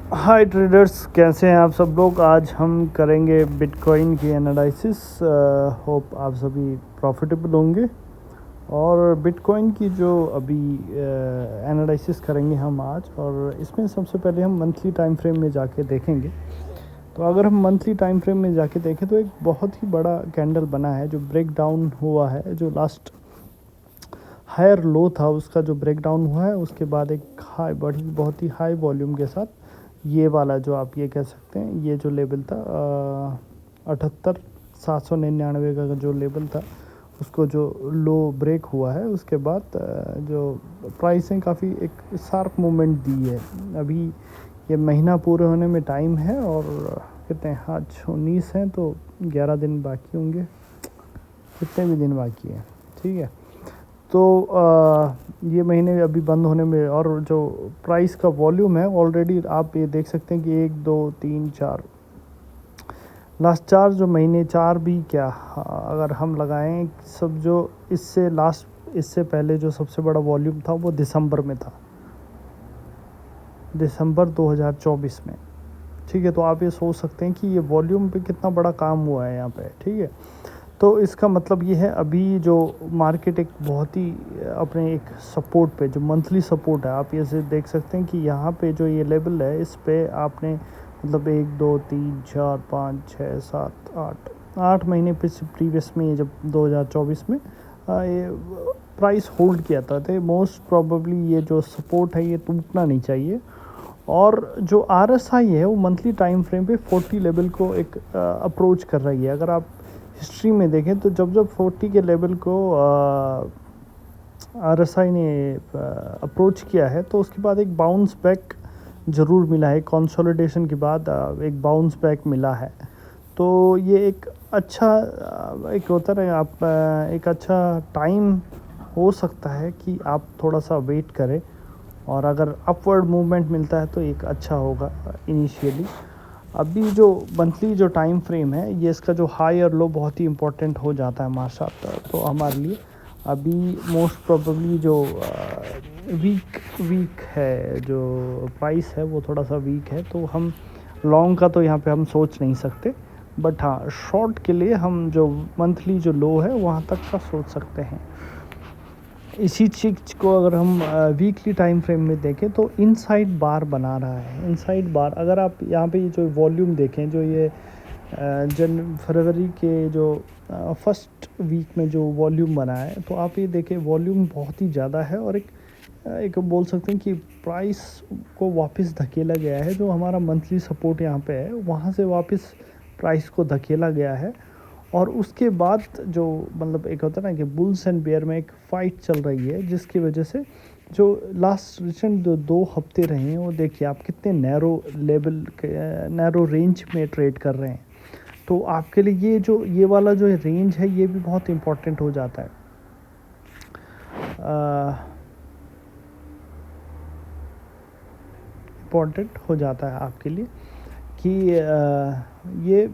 हाय traders, कैसे हैं आप सब लोग। आज हम करेंगे बिटकॉइन की एनालिसिस। होप आप सभी प्रॉफिटेबल होंगे। और बिटकॉइन की जो अभी एनालिसिस करेंगे हम आज, और इसमें सबसे पहले हम मंथली टाइम फ्रेम में जाके देखेंगे। तो अगर हम मंथली टाइम फ्रेम में जाके देखें तो एक बहुत ही बड़ा कैंडल बना है जो ब्रेक डाउन हुआ है। जो लास्ट हायर लो था उसका जो ब्रेक डाउन हुआ है, उसके बाद एक हाई बड़ी बहुत ही हाई वॉल्यूम के साथ ये वाला जो आप ये कह सकते हैं, ये जो लेवल था 78,799 का जो लेवल था, उसको जो लो ब्रेक हुआ है, उसके बाद जो प्राइस ने काफ़ी एक शार्प मूवमेंट दी है। अभी ये महीना पूरे होने में टाइम है, और कितने आज 19 हैं तो 11 दिन बाकी होंगे, कितने भी दिन बाकी हैं, ठीक है। तो ये महीने अभी बंद होने में, और जो प्राइस का वॉल्यूम है ऑलरेडी आप ये देख सकते हैं कि 1 2 3 4 लास्ट 4 जो महीने, 4 भी क्या, अगर हम लगाएं सब, जो इससे पहले जो सबसे बड़ा वॉल्यूम था वो दिसंबर में था, दिसंबर 2024 में, ठीक है। तो आप ये सोच सकते हैं कि ये वॉल्यूम पे कितना बड़ा काम हुआ है यहाँ पे, ठीक है। तो इसका मतलब ये है अभी जो मार्केट एक बहुत ही अपने एक सपोर्ट पे, जो मंथली सपोर्ट है, आप ये से देख सकते हैं कि यहाँ पे जो ये लेवल है, इस पे आपने मतलब 1 2 3 4 5 6 7 8 महीने पे प्रीवियस में, जब 2024 में ये प्राइस होल्ड किया था, तो मोस्ट प्रोबेबली ये जो सपोर्ट है ये टूटना नहीं चाहिए। और जो RSI है वो मंथली टाइम फ्रेम पे 40 लेवल को एक अप्रोच कर रही है। अगर आप हिस्ट्री में देखें तो जब 40 के लेवल को RSI ने अप्रोच किया है, तो उसके बाद एक बाउंस बैक ज़रूर मिला है। कंसोलिडेशन के बाद एक बाउंस बैक मिला है। तो ये एक अच्छा एक होता है, आप एक अच्छा टाइम हो सकता है कि आप थोड़ा सा वेट करें, और अगर अपवर्ड मूवमेंट मिलता है तो एक अच्छा होगा इनिशियली। अभी जो मंथली जो टाइम फ्रेम है, ये इसका जो हाई और लो बहुत ही इम्पोर्टेंट हो जाता है हमारे साथ, तो हमारे लिए अभी मोस्ट प्रोबेबली जो वीक है, जो प्राइस है वो थोड़ा सा वीक है, तो हम लॉन्ग का तो यहाँ पे हम सोच नहीं सकते। बट हाँ, शॉर्ट के लिए हम जो मंथली जो लो है वहाँ तक का सोच सकते हैं। इसी चीज़ को अगर हम वीकली टाइम फ्रेम में देखें तो इनसाइड बार बना रहा है। इनसाइड बार, अगर आप यहाँ पे जो वॉल्यूम देखें, जो ये फरवरी के जो फर्स्ट वीक में जो वॉल्यूम बना है, तो आप ये देखें वॉल्यूम बहुत ही ज़्यादा है, और एक बोल सकते हैं कि प्राइस को वापस धकेला गया है। जो हमारा मंथली सपोर्ट यहाँ पे है, वहाँ से वापस प्राइस को धकेला गया है। और उसके बाद जो मतलब एक होता है ना कि बुल्स एंड बेयर में एक फ़ाइट चल रही है, जिसकी वजह से जो लास्ट रिसेंट जो 2 हफ्ते रहे हैं, वो देखिए आप कितने नैरो लेवल के, नैरो रेंज में ट्रेड कर रहे हैं। तो आपके लिए ये वाला जो रेंज है, ये भी बहुत इम्पोर्टेंट हो जाता है। इम्पोर्टेंट हो जाता है आपके लिए कि ये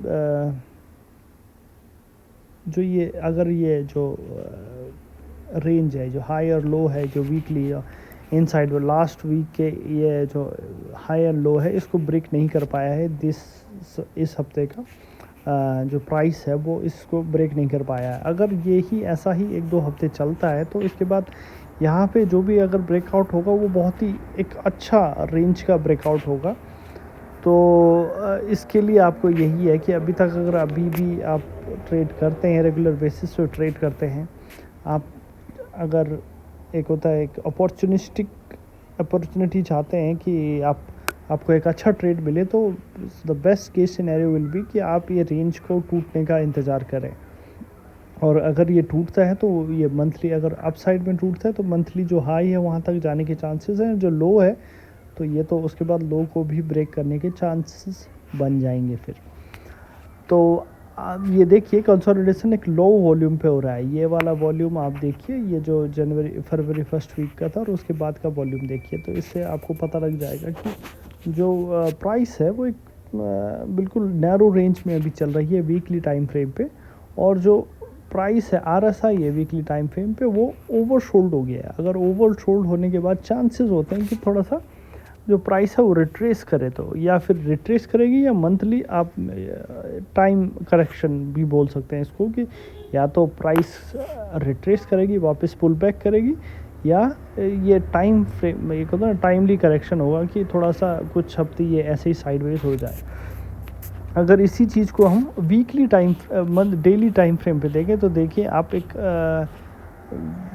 जो ये अगर ये जो रेंज है, जो हाई और लो है, जो वीकली इनसाइड वो लास्ट वीक के ये जो हाई और लो है, इसको ब्रेक नहीं कर पाया है। इस हफ्ते का जो प्राइस है वो इसको ब्रेक नहीं कर पाया है। अगर ये ही ऐसा ही 1-2 हफ्ते चलता है, तो इसके बाद यहाँ पे जो भी अगर ब्रेकआउट होगा, वो बहुत ही एक अच्छा रेंज का ब्रेकआउट होगा। तो इसके लिए आपको यही है कि अभी तक अगर अभी भी आप ट्रेड करते हैं, रेगुलर बेसिस पे ट्रेड करते हैं, आप अगर एक होता है एक अपॉर्चुनिटी चाहते हैं कि आपको एक अच्छा ट्रेड मिले, तो the best case scenario will be कि आप ये रेंज को टूटने का इंतज़ार करें। और अगर ये टूटता है तो ये मंथली, अगर अपसाइड में टूटता है तो मंथली जो हाई है वहाँ तक जाने के चांसेस हैं। जो लो है तो ये तो उसके बाद लो को भी ब्रेक करने के चांसेस बन जाएंगे फिर। तो आप ये देखिए कंसोलिडेशन एक लो वॉल्यूम पे हो रहा है। ये वाला वॉल्यूम आप देखिए, ये जो फरवरी फर्स्ट वीक का था, और उसके बाद का वॉल्यूम देखिए, तो इससे आपको पता लग जाएगा कि जो प्राइस है वो एक बिल्कुल नैरो रेंज में अभी चल रही है वीकली टाइम फ्रेम पे। और जो प्राइस है RSI है वीकली टाइम फ्रेम पे, वो ओवरसोल्ड हो गया है। अगर ओवरसोल्ड होने के बाद चांसेस होते हैं कि थोड़ा सा जो प्राइस है वो रिट्रेस करे तो, या फिर रिट्रेस करेगी या मंथली आप टाइम करेक्शन भी बोल सकते हैं इसको, कि या तो प्राइस रिट्रेस करेगी वापस पुल बैक करेगी, या ये टाइम फ्रेम ये कहते हैं ना टाइमली करेक्शन होगा कि थोड़ा सा कुछ हफ्ते ये ऐसे ही साइडवेज हो जाए। अगर इसी चीज़ को हम weekly time daily time frame पे देखें तो देखिए आप एक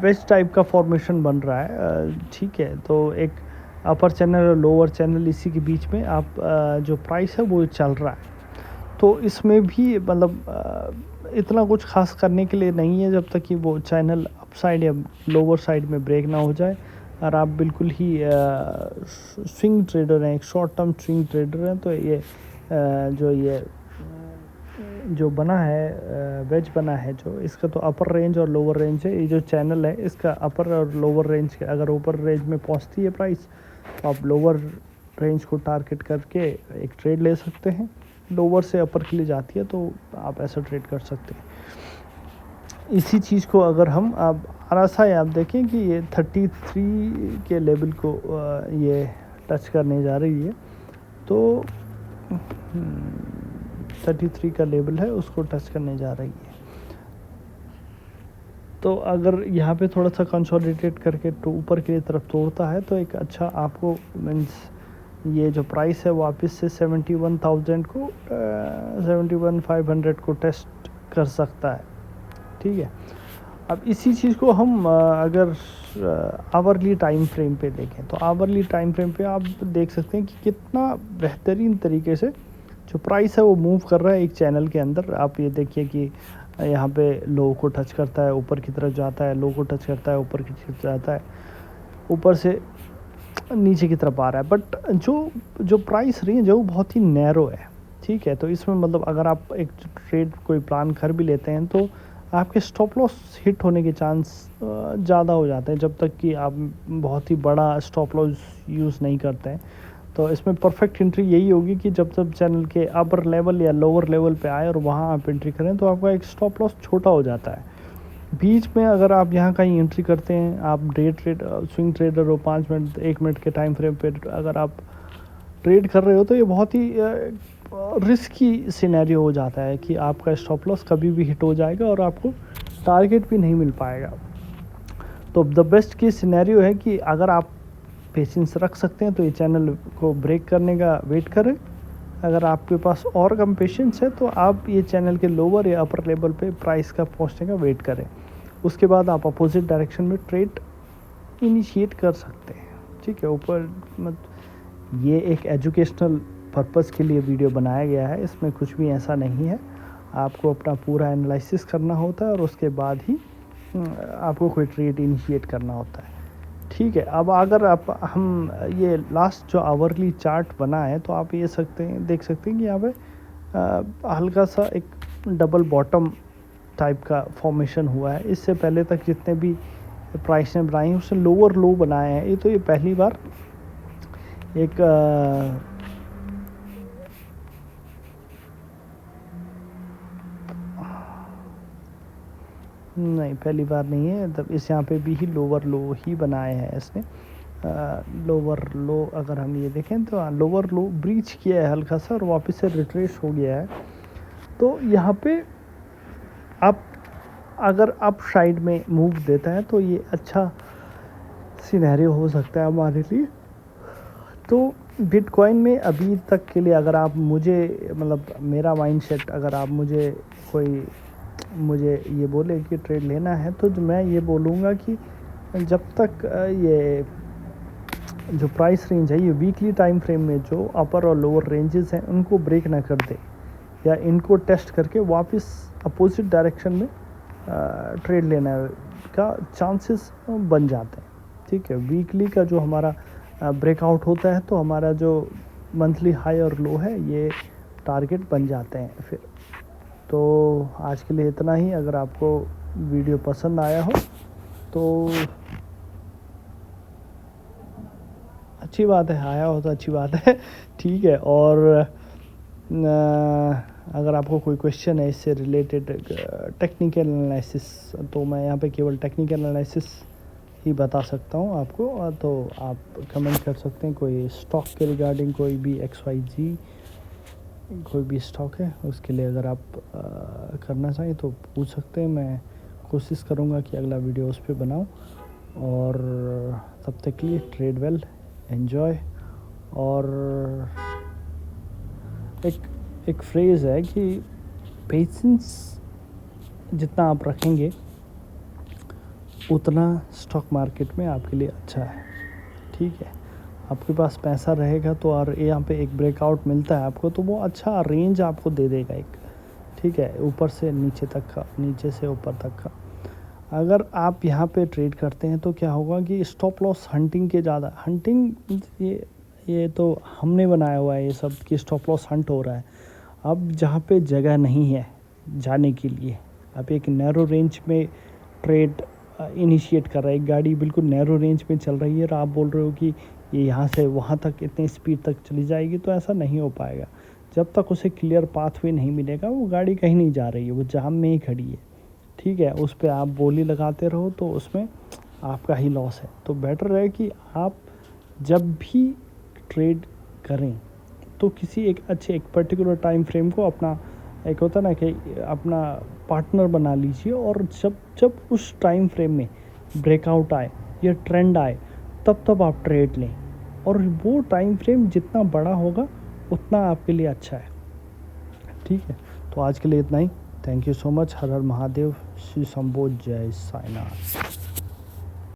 वेज टाइप का फॉर्मेशन बन रहा है, ठीक है। तो एक अपर चैनल और लोअर चैनल इसी के बीच में आप जो प्राइस है वो चल रहा है। तो इसमें भी मतलब इतना कुछ खास करने के लिए नहीं है जब तक कि वो चैनल अप साइड या लोअर साइड में ब्रेक ना हो जाए, और आप बिल्कुल ही स्विंग ट्रेडर हैं, एक शॉर्ट टर्म स्विंग ट्रेडर हैं, तो ये जो बना है वेज बना है जो, इसका तो अपर रेंज और लोअर रेंज है। ये जो चैनल है इसका अपर और लोअर रेंज के, अगर ऊपर रेंज में पहुंचती है प्राइस तो आप लोअर रेंज को टारगेट करके एक ट्रेड ले सकते हैं, लोअर से अपर के लिए जाती है तो आप ऐसा ट्रेड कर सकते हैं। इसी चीज़ को अगर हम आप RSI आप देखें कि ये 33 के लेवल को ये टच करने जा रही है, तो 33 का लेवल है उसको टच करने जा रही है। तो अगर यहाँ पे थोड़ा सा कंसोलिडेट करके तो ऊपर की तरफ तोड़ता है तो एक अच्छा आपको मीन्स ये जो प्राइस है वापस से 71,000 को 71,500 को टेस्ट कर सकता है, ठीक है। अब इसी चीज़ को हम अगर आवरली टाइम फ्रेम पे देखें तो आवरली टाइम फ्रेम पे आप देख सकते हैं कि कितना बेहतरीन तरीके से जो प्राइस है वो मूव कर रहा है एक चैनल के अंदर। आप ये देखिए कि यहाँ पे लो को टच करता है, ऊपर की तरफ जाता है, लो को टच करता है, ऊपर की तरफ जाता है, ऊपर से नीचे की तरफ आ रहा है। बट जो प्राइस रेंज है वो बहुत ही नैरो है, ठीक है। तो इसमें मतलब अगर आप एक ट्रेड कोई प्लान कर भी लेते हैं तो आपके स्टॉप लॉस हिट होने के चांस ज़्यादा हो जाते हैं, जब तक कि आप बहुत ही बड़ा स्टॉप लॉस यूज़ नहीं करते हैं। तो इसमें परफेक्ट एंट्री यही होगी कि जब चैनल के अपर लेवल या लोअर लेवल पे आए और वहाँ आप एंट्री करें तो आपका एक स्टॉप लॉस छोटा हो जाता है। बीच में अगर आप यहाँ कहीं एंट्री करते हैं, आप डे ट्रेड स्विंग ट्रेडर हो, 5 मिनट 1 मिनट के टाइम फ्रेम पे अगर आप ट्रेड कर रहे हो तो ये बहुत ही रिस्की सिनेरियो हो जाता है कि आपका स्टॉप लॉस कभी भी हिट हो जाएगा और आपको टारगेट भी नहीं मिल पाएगा। तो द बेस्ट की सिनेरियो है कि अगर आप पेशेंस रख सकते हैं तो ये चैनल को ब्रेक करने का वेट करें। अगर आपके पास और कम पेशेंस है तो आप ये चैनल के लोअर या अपर लेवल पे प्राइस का पहुंचने का वेट करें, उसके बाद आप अपोजिट डायरेक्शन में ट्रेड इनिशिएट कर सकते हैं, ठीक है। ऊपर ये एक एजुकेशनल पर्पस के लिए वीडियो बनाया गया है, इसमें कुछ भी ऐसा नहीं है। आपको अपना पूरा एनालिसिस करना होता है और उसके बाद ही आपको कोई ट्रेड इनिशिएट करना होता है, ठीक है। अब अगर हम ये लास्ट जो आवरली चार्ट बना है तो आप ये देख सकते हैं कि यहाँ पे हल्का सा एक डबल बॉटम टाइप का फॉर्मेशन हुआ है। इससे पहले तक जितने भी प्राइस ने बनाई उससे लोअर लो बनाए हैं। ये पहली बार एक नहीं, पहली बार नहीं है, तब इस यहाँ पे भी ही लोअर लो ही बनाए हैं इसने। लोअर लो अगर हम ये देखें तो लोअर लो ब्रीच किया है हल्का सा और वापस से रिट्रेस हो गया है। तो यहाँ पे आप अगर अप साइड में मूव देता है तो ये अच्छा सिनेरियो हो सकता है हमारे लिए। तो बिटकॉइन में अभी तक के लिए अगर आप मुझे मतलब मेरा माइंडसेट अगर आप मुझे ये बोले कि ट्रेड लेना है तो मैं ये बोलूँगा कि जब तक ये जो प्राइस रेंज है ये वीकली टाइम फ्रेम में जो अपर और लोअर रेंजेस हैं उनको ब्रेक ना कर दे या इनको टेस्ट करके वापस अपोजिट डायरेक्शन में ट्रेड लेने का चांसेस बन जाते हैं, ठीक है। वीकली का जो हमारा ब्रेकआउट होता है तो हमारा जो मंथली हाई और लो है ये टारगेट बन जाते हैं फिर। तो आज के लिए इतना ही। अगर आपको वीडियो पसंद आया हो तो अच्छी बात है, आया हो तो अच्छी बात है, ठीक है। और अगर आपको कोई क्वेश्चन है इससे रिलेटेड टेक्निकल एनालिसिस, तो मैं यहाँ पे केवल टेक्निकल एनालिसिस ही बता सकता हूँ आपको। तो आप कमेंट कर सकते हैं कोई स्टॉक के रिगार्डिंग, कोई भी XYZ कोई भी स्टॉक है उसके लिए अगर आप करना चाहें तो पूछ सकते हैं। मैं कोशिश करूँगा कि अगला वीडियो उस पर बनाऊँ। और तब तक के लिए ट्रेड वेल, एन्जॉय। और एक फ्रेज़ है कि पेशेंस जितना आप रखेंगे उतना स्टॉक मार्केट में आपके लिए अच्छा है। ठीक है, आपके पास पैसा रहेगा तो और यहाँ पे एक ब्रेकआउट मिलता है आपको तो वो अच्छा रेंज आपको दे देगा एक। ठीक है, ऊपर से नीचे तक का, नीचे से ऊपर तक का। अगर आप यहाँ पे ट्रेड करते हैं तो क्या होगा कि स्टॉप लॉस हंटिंग के ज़्यादा हंटिंग ये तो हमने बनाया हुआ है ये सब कि स्टॉप लॉस हंट हो रहा है। अब जहाँ पे जगह नहीं है जाने के लिए, आप एक नैरो रेंज में ट्रेड इनिशिएट कर रहा है, एक गाड़ी बिल्कुल नैरो रेंज में चल रही है और आप बोल रहे हो कि ये यहाँ से वहाँ तक इतने स्पीड तक चली जाएगी, तो ऐसा नहीं हो पाएगा। जब तक उसे क्लियर पाथवे नहीं मिलेगा वो गाड़ी कहीं नहीं जा रही है, वो जाम में ही खड़ी है। ठीक है, उस पर आप बोली लगाते रहो तो उसमें आपका ही लॉस है। तो बेटर है कि आप जब भी ट्रेड करें तो किसी एक अच्छे एक पर्टिकुलर टाइम फ्रेम को अपना, एक होता ना कि अपना पार्टनर बना लीजिए, और जब जब उस टाइम फ्रेम में ब्रेकआउट आए या ट्रेंड आए तब आप ट्रेड लें। और वो टाइम फ्रेम जितना बड़ा होगा उतना आपके लिए अच्छा है। ठीक है, तो आज के लिए इतना ही। Thank you so much. हर हर महादेव, श्री शंभो, जय साईनाथ।